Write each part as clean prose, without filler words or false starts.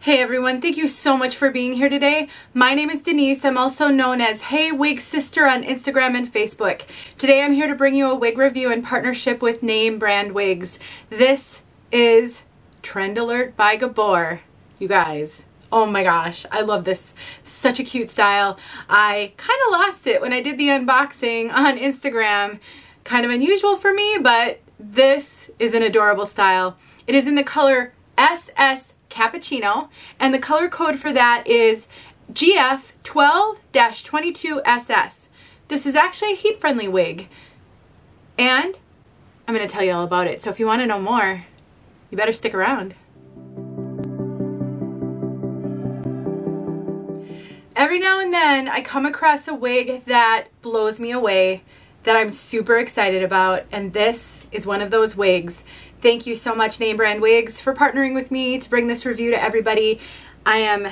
Hey everyone, thank you so much for being here today. My name is Denise. I'm also known as heywigsister on Instagram and Facebook. Today I'm here to bring you a wig review in partnership with Name Brand Wigs. This is Trend Alert by Gabor. You guys, oh my gosh, I love this. Such a cute style. I kind of lost it when I did the unboxing on Instagram. Kind of unusual for me, but this is an adorable style. It is in the color SS Cappuccino, and the color code for that is GF12-22SS. This is actually a heat-friendly wig, and I'm going to tell you all about it. So if you want to know more, you better stick around. Every now and then I come across a wig that blows me away, that I'm super excited about, and this is one of those wigs. Thank you so much, Name Brand Wigs, for partnering with me to bring this review to everybody. I am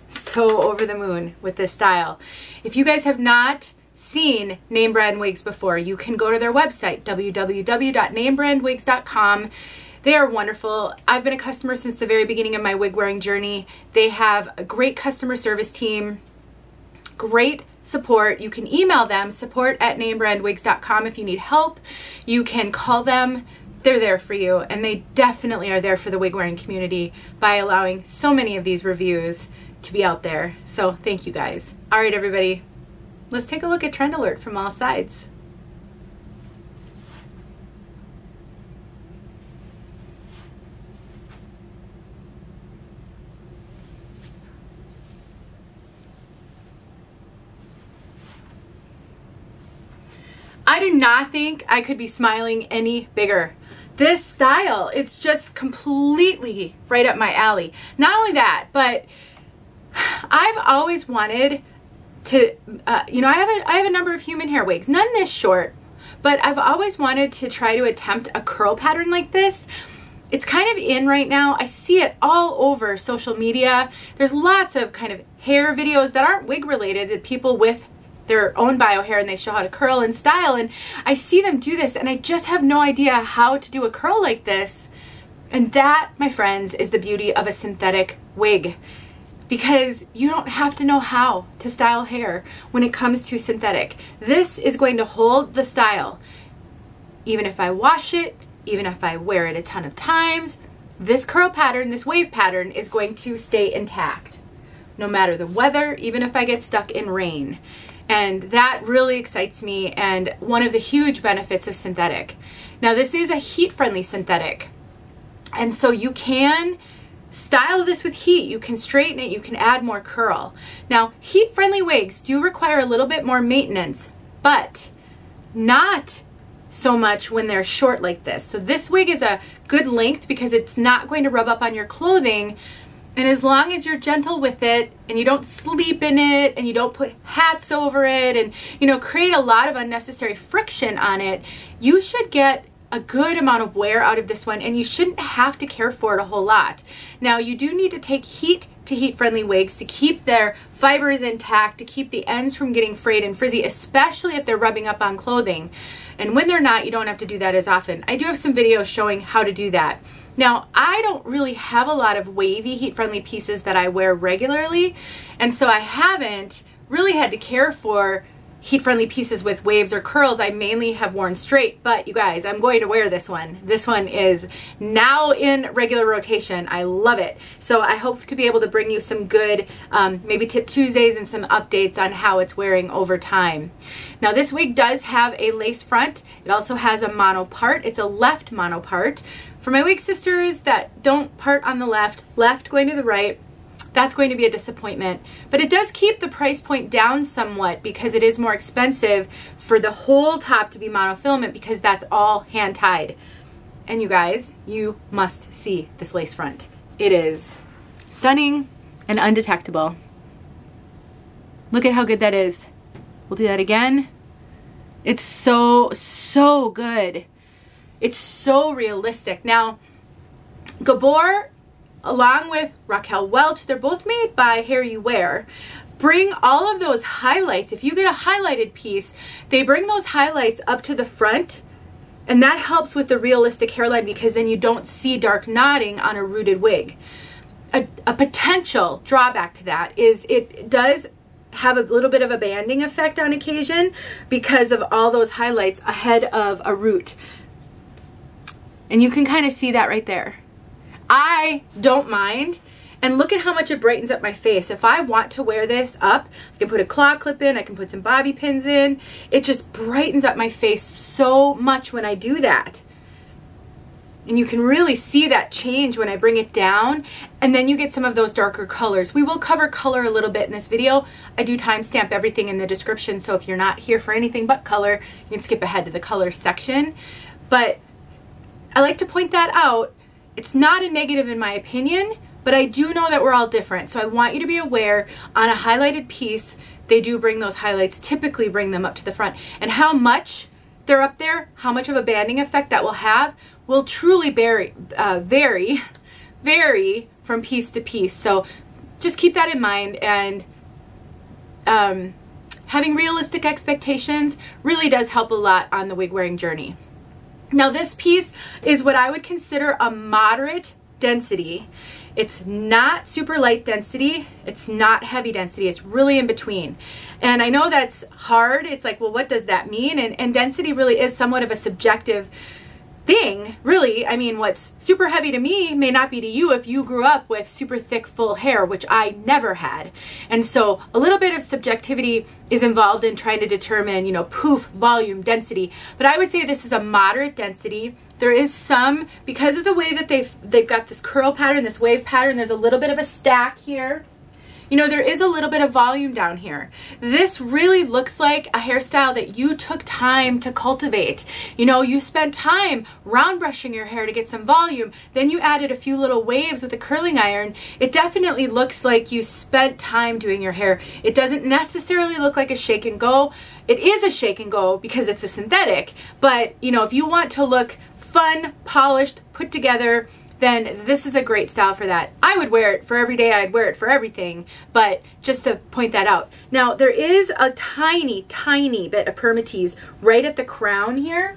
so over the moon with this style. If you guys have not seen Name Brand Wigs before, you can go to their website, www.namebrandwigs.com. They are wonderful. I've been a customer since the very beginning of my wig wearing journey. They have a great customer service team, great support. You can email them, support@namebrandwigs.com, if you need help. You can call them. They're there for you, and they definitely are there for the wig wearing community by allowing so many of these reviews to be out there. So thank you guys. All right, everybody, let's take a look at Trend Alert from all sides. I do not think I could be smiling any bigger. This style, it's just completely right up my alley. Not only that, but I've always wanted to, I have a number of human hair wigs, none this short, but I've always wanted to try to attempt a curl pattern like this. It's kind of in right now. I see it all over social media. There's lots of kind of hair videos that aren't wig related, that people with their own bio hair, and they show how to curl and style, and I see them do this, and I just have no idea how to do a curl like this. And that, my friends, is the beauty of a synthetic wig, because you don't have to know how to style hair when it comes to synthetic. This is going to hold the style. Even if I wash it, even if I wear it a ton of times, this curl pattern, this wave pattern, is going to stay intact no matter the weather, even if I get stuck in rain. And that really excites me, and one of the huge benefits of synthetic. Now, this is a heat-friendly synthetic, and so you can style this with heat. You can straighten it, you can add more curl. Now, heat-friendly wigs do require a little bit more maintenance, but not so much when they're short like this. So this wig is a good length because it's not going to rub up on your clothing. And as long as you're gentle with it, and you don't sleep in it, and you don't put hats over it, and create a lot of unnecessary friction on it, you should get a good amount of wear out of this one, and you shouldn't have to care for it a whole lot. Now, you do need to take heat to heat-friendly wigs to keep their fibers intact, to keep the ends from getting frayed and frizzy, especially if they're rubbing up on clothing. And when they're not, you don't have to do that as often. I do have some videos showing how to do that. Now, I don't really have a lot of wavy heat-friendly pieces that I wear regularly, and so I haven't really had to care for heat-friendly pieces with waves or curls. I mainly have worn straight, but you guys, I'm going to wear this one. This one is now in regular rotation. I love it. So I hope to be able to bring you some good, maybe Tip Tuesdays and some updates on how it's wearing over time. Now, this wig does have a lace front. It also has a mono part. It's a left mono part. For my wig sisters that don't part on the left going to the right, that's going to be a disappointment. But it does keep the price point down somewhat because it is more expensive for the whole top to be monofilament, because that's all hand tied. And you guys, you must see this lace front. It is stunning and undetectable. Look at how good that is. We'll do that again. It's so, so good. It's so realistic. Now, Gabor, along with Raquel Welch, they're both made by Hair You Wear, bring all of those highlights. If you get a highlighted piece, they bring those highlights up to the front, and that helps with the realistic hairline, because then you don't see dark knotting on a rooted wig. a potential drawback to that is it does have a little bit of a banding effect on occasion because of all those highlights ahead of a root. And you can kind of see that right there. I don't mind. And look at how much it brightens up my face. If I want to wear this up, I can put a claw clip in, I can put some bobby pins in. It just brightens up my face so much when I do that. And you can really see that change when I bring it down, and then you get some of those darker colors. We will cover color a little bit in this video. I do timestamp everything in the description, so if you're not here for anything but color, you can skip ahead to the color section. But I like to point that out. It's not a negative in my opinion, but I do know that we're all different. So I want you to be aware on a highlighted piece, they do bring those highlights, typically bring them up to the front. And how much they're up there, how much of a banding effect that will have, will truly vary from piece to piece. So just keep that in mind, and having realistic expectations really does help a lot on the wig wearing journey. Now this piece is what I would consider a moderate density. It's not super light density, it's not heavy density, it's really in between. And I know that's hard. It's like, well, what does that mean? And density really is somewhat of a subjective thing, really. I mean, what's super heavy to me may not be to you if you grew up with super thick full hair, which I never had. And so a little bit of subjectivity is involved in trying to determine, you know, poof, volume, density. But I would say this is a moderate density. There is some, because of the way that they've got this curl pattern, this wave pattern, there's a little bit of a stack here. You know, there is a little bit of volume down here. This really looks like a hairstyle that you took time to cultivate. You know, you spent time round brushing your hair to get some volume. Then you added a few little waves with a curling iron. It definitely looks like you spent time doing your hair. It doesn't necessarily look like a shake and go. It is a shake and go because it's a synthetic. But, you know, if you want to look fun, polished, put together, then this is a great style for that. I would wear it for every day, I'd wear it for everything, but just to point that out. Now, there is a tiny, tiny bit of permatease right at the crown here,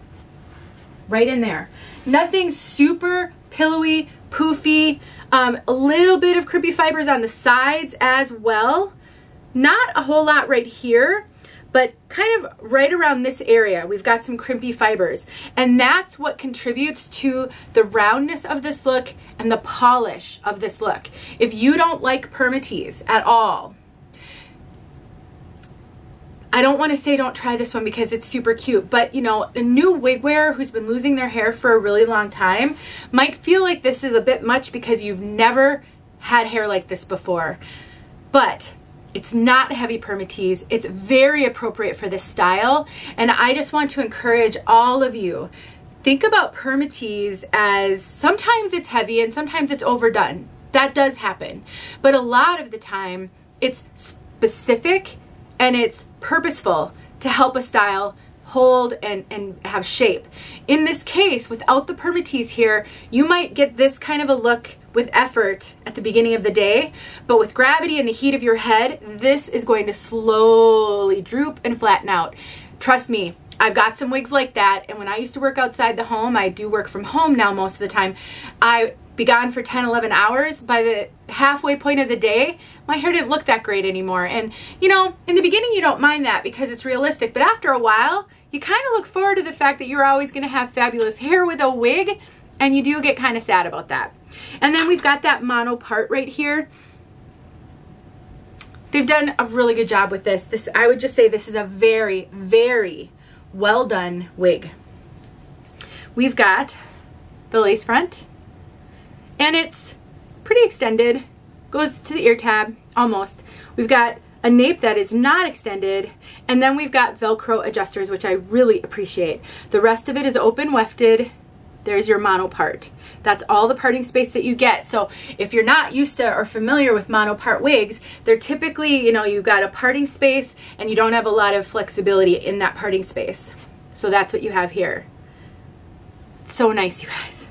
right in there. Nothing super pillowy, poofy, a little bit of crimpy fibers on the sides as well. Not a whole lot right here, but kind of right around this area, we've got some crimpy fibers. And that's what contributes to the roundness of this look and the polish of this look. If you don't like permatease at all, I don't want to say don't try this one because it's super cute, but you know, a new wig wearer who's been losing their hair for a really long time might feel like this is a bit much because you've never had hair like this before. But it's not heavy permatease. It's very appropriate for this style. And I just want to encourage all of you, think about permatease as sometimes it's heavy and sometimes it's overdone. That does happen. But a lot of the time it's specific and it's purposeful to help a style hold and have shape. In this case, without the permatease here, you might get this kind of a look with effort at the beginning of the day, but with gravity and the heat of your head, this is going to slowly droop and flatten out. Trust me, I've got some wigs like that, and when I used to work outside the home, I do work from home now most of the time, I be gone for 10, 11 hours. By the halfway point of the day, my hair didn't look that great anymore. And you know, in the beginning you don't mind that because it's realistic, but after a while, you kind of look forward to the fact that you're always gonna have fabulous hair with a wig, and you do get kind of sad about that. And then we've got that mono part right here. They've done a really good job with this. I would just say this is a very, very well done wig. We've got the lace front, and it's pretty extended, goes to the ear tab, almost. We've got a nape that is not extended, and then we've got Velcro adjusters, which I really appreciate. The rest of it is open wefted. There's your mono part. That's all the parting space that you get. So if you're not used to or familiar with mono part wigs, they're typically, you know, you've got a parting space and you don't have a lot of flexibility in that parting space. So that's what you have here. So nice, you guys.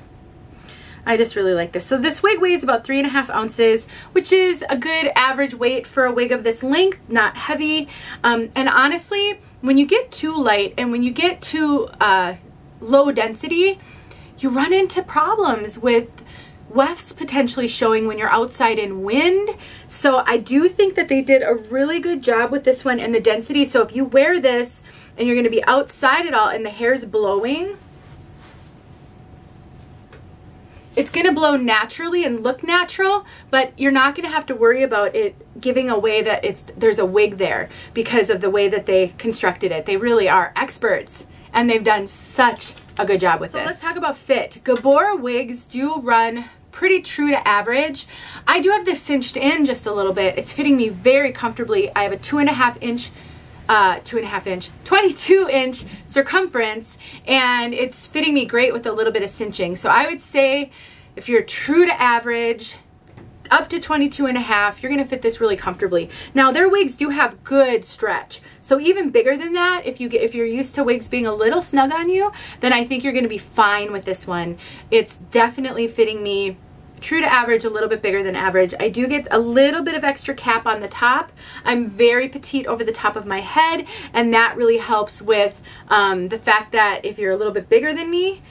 I just really like this. So this wig weighs about 3.5 ounces, which is a good average weight for a wig of this length, not heavy. And honestly, when you get too light and when you get too low density, you run into problems with wefts potentially showing when you're outside in wind. So I do think that they did a really good job with this one and the density. So if you wear this and you're going to be outside at all and the hair's blowing, it's going to blow naturally and look natural, but you're not going to have to worry about it giving away that there's a wig there because of the way that they constructed it. They really are experts, and they've done such a good job with it. Let's talk about fit. Gabor wigs do run pretty true to average. I do have this cinched in just a little bit. It's fitting me very comfortably. I have a 22-inch circumference, and it's fitting me great with a little bit of cinching. So I would say if you're true to average, up to 22.5, you're gonna fit this really comfortably. Now their wigs do have good stretch. So even bigger than that, if you're used to wigs being a little snug on you, then I think you're gonna be fine with this one. It's definitely fitting me true to average, a little bit bigger than average. I do get a little bit of extra cap on the top. I'm very petite over the top of my head, and that really helps with the fact that if you're a little bit bigger than me,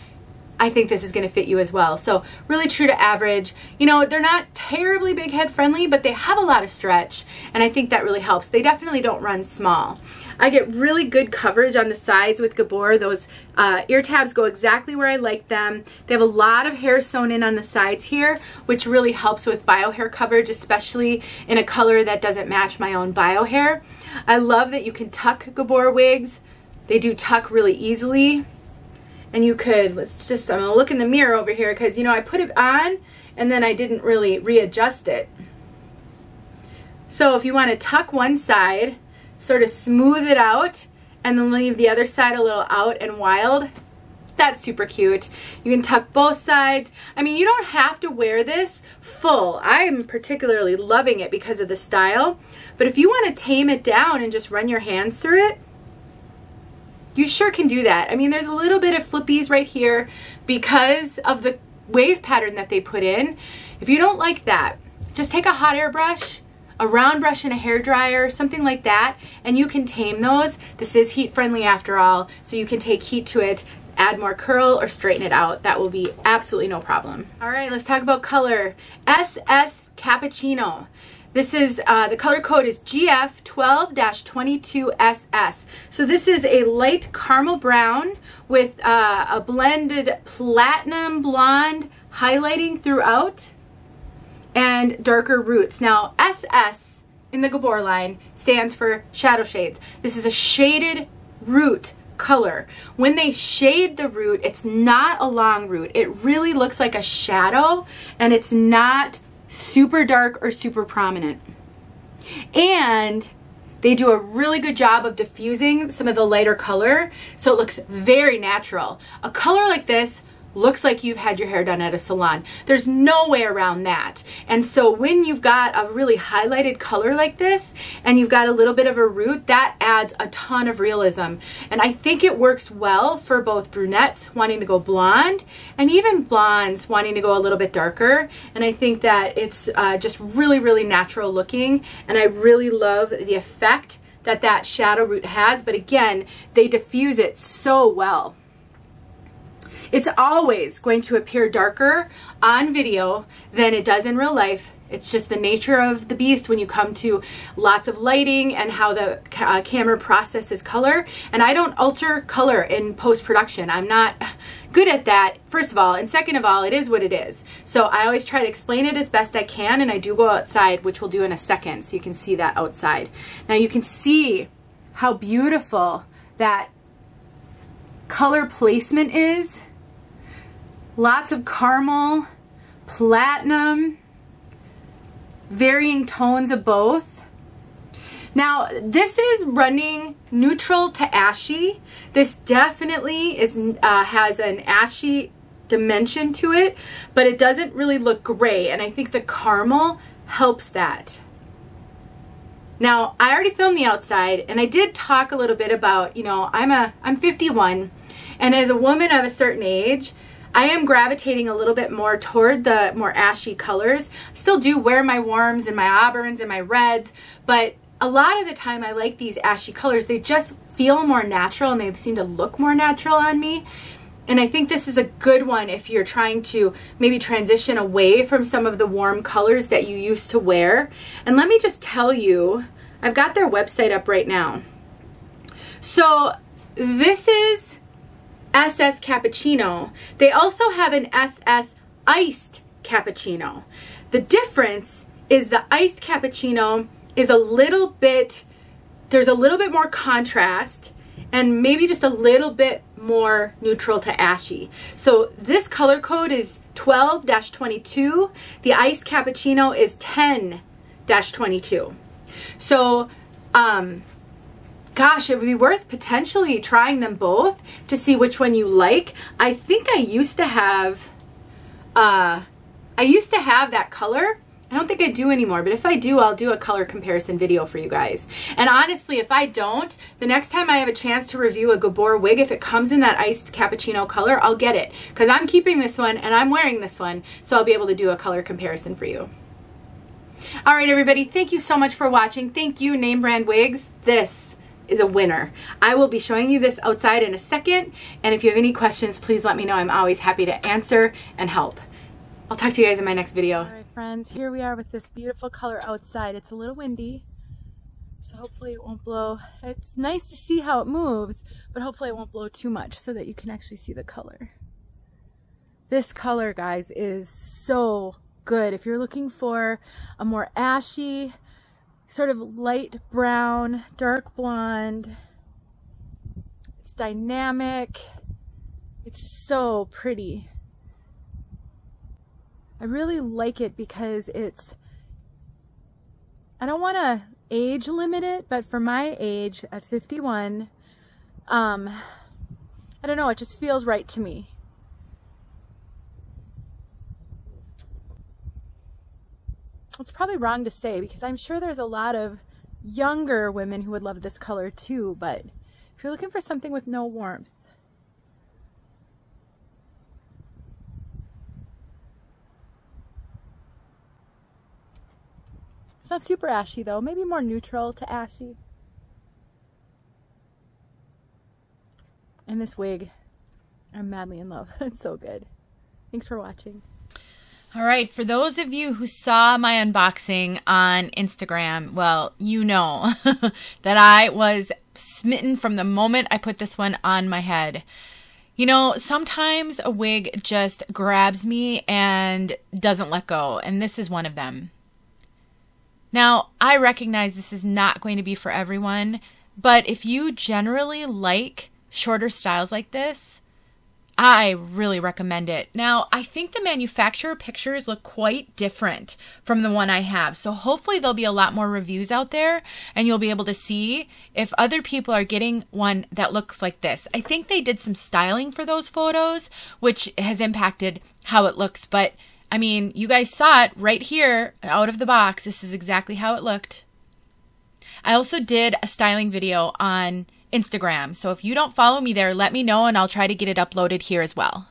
I think this is going to fit you as well. So really true to average. You know, they're not terribly big head friendly, but they have a lot of stretch, and I think that really helps. They definitely don't run small. I get really good coverage on the sides with Gabor. Those ear tabs go exactly where I like them. They have a lot of hair sewn in on the sides here, which really helps with bio hair coverage, especially in a color that doesn't match my own bio hair. I love that you can tuck Gabor wigs. They do tuck really easily. And you could, I'm gonna look in the mirror over here because, you know, I put it on and then I didn't really readjust it. So if you want to tuck one side, sort of smooth it out, and then leave the other side a little out and wild, that's super cute. You can tuck both sides. I mean, you don't have to wear this full. I'm particularly loving it because of the style. But if you want to tame it down and just run your hands through it, you sure can do that. I mean, there's a little bit of flippies right here because of the wave pattern that they put in. If you don't like that, just take a hot air brush, a round brush and a hair dryer, something like that, and you can tame those. This is heat friendly after all, so you can take heat to it, add more curl, or straighten it out. That will be absolutely no problem. All right, let's talk about color. SS Cappuccino. This is, the color code is GF12-22SS. So this is a light caramel brown with a blended platinum blonde highlighting throughout and darker roots. Now SS in the Gabor line stands for shadow shades. This is a shaded root color. When they shade the root, it's not a long root. It really looks like a shadow, and it's not super dark or super prominent. And they do a really good job of diffusing some of the lighter color, so it looks very natural. A color like this looks like you've had your hair done at a salon. There's no way around that. And so when you've got a really highlighted color like this and you've got a little bit of a root, that adds a ton of realism. And I think it works well for both brunettes wanting to go blonde and even blondes wanting to go a little bit darker. And I think that it's just really, really natural looking. And I really love the effect that that shadow root has. But again, they diffuse it so well. It's always going to appear darker on video than it does in real life. It's just the nature of the beast when you come to lots of lighting and how the camera processes color. And I don't alter color in post-production. I'm not good at that, first of all. And second of all, it is what it is. So I always try to explain it as best I can, and I do go outside, which we'll do in a second, so you can see that outside. Now you can see how beautiful that color placement is. Lots of caramel, platinum, varying tones of both. Now, this is running neutral to ashy. This definitely is has an ashy dimension to it, but it doesn't really look gray, and I think the caramel helps that. Now, I already filmed the outside, and I did talk a little bit about, you know, I'm 51, and as a woman of a certain age, I am gravitating a little bit more toward the more ashy colors. I still do wear my warms and my auburns and my reds, but a lot of the time I like these ashy colors. They just feel more natural and they seem to look more natural on me. And I think this is a good one if you're trying to maybe transition away from some of the warm colors that you used to wear. And let me just tell you, I've got their website up right now. So this is SS Cappuccino. They also have an SS Iced Cappuccino. The difference is the Iced Cappuccino is a little bit, there's a little bit more contrast and maybe just a little bit more neutral to ashy. So this color code is 12-22. The Iced Cappuccino is 10-22. So, gosh, it would be worth potentially trying them both to see which one you like. I think I used to have that color. I don't think I do anymore, but if I do, I'll do a color comparison video for you guys. And honestly, if I don't, the next time I have a chance to review a Gabor wig, if it comes in that Iced Cappuccino color, I'll get it. Because I'm keeping this one and I'm wearing this one, so I'll be able to do a color comparison for you. All right, everybody, thank you so much for watching. Thank you, Name Brand Wigs. This is a winner. I will be showing you this outside in a second, and if you have any questions, please let me know. I'm always happy to answer and help. I'll talk to you guys in my next video. All right, friends, here we are with this beautiful color outside. It's a little windy, so hopefully it won't blow. It's nice to see how it moves, but hopefully it won't blow too much so that you can actually see the color. This color, guys, is so good. If you're looking for a more ashy, sort of light brown, dark blonde, it's dynamic, it's so pretty. I really like it because it's, I don't want to age limit it, but for my age at 51, I don't know, it just feels right to me. It's probably wrong to say because I'm sure there's a lot of younger women who would love this color too, but if you're looking for something with no warmth, it's not super ashy though, maybe more neutral to ashy. And this wig, I'm madly in love. It's so good. Thanks for watching. All right, for those of you who saw my unboxing on Instagram, well, you know that I was smitten from the moment I put this one on my head. You know, sometimes a wig just grabs me and doesn't let go, and this is one of them. Now, I recognize this is not going to be for everyone, but if you generally like shorter styles like this, I really recommend it. Now, I think the manufacturer pictures look quite different from the one I have. So hopefully there'll be a lot more reviews out there and you'll be able to see if other people are getting one that looks like this. I think they did some styling for those photos, which has impacted how it looks. But I mean, you guys saw it right here out of the box. This is exactly how it looked. I also did a styling video on Instagram. So if you don't follow me there, let me know and I'll try to get it uploaded here as well.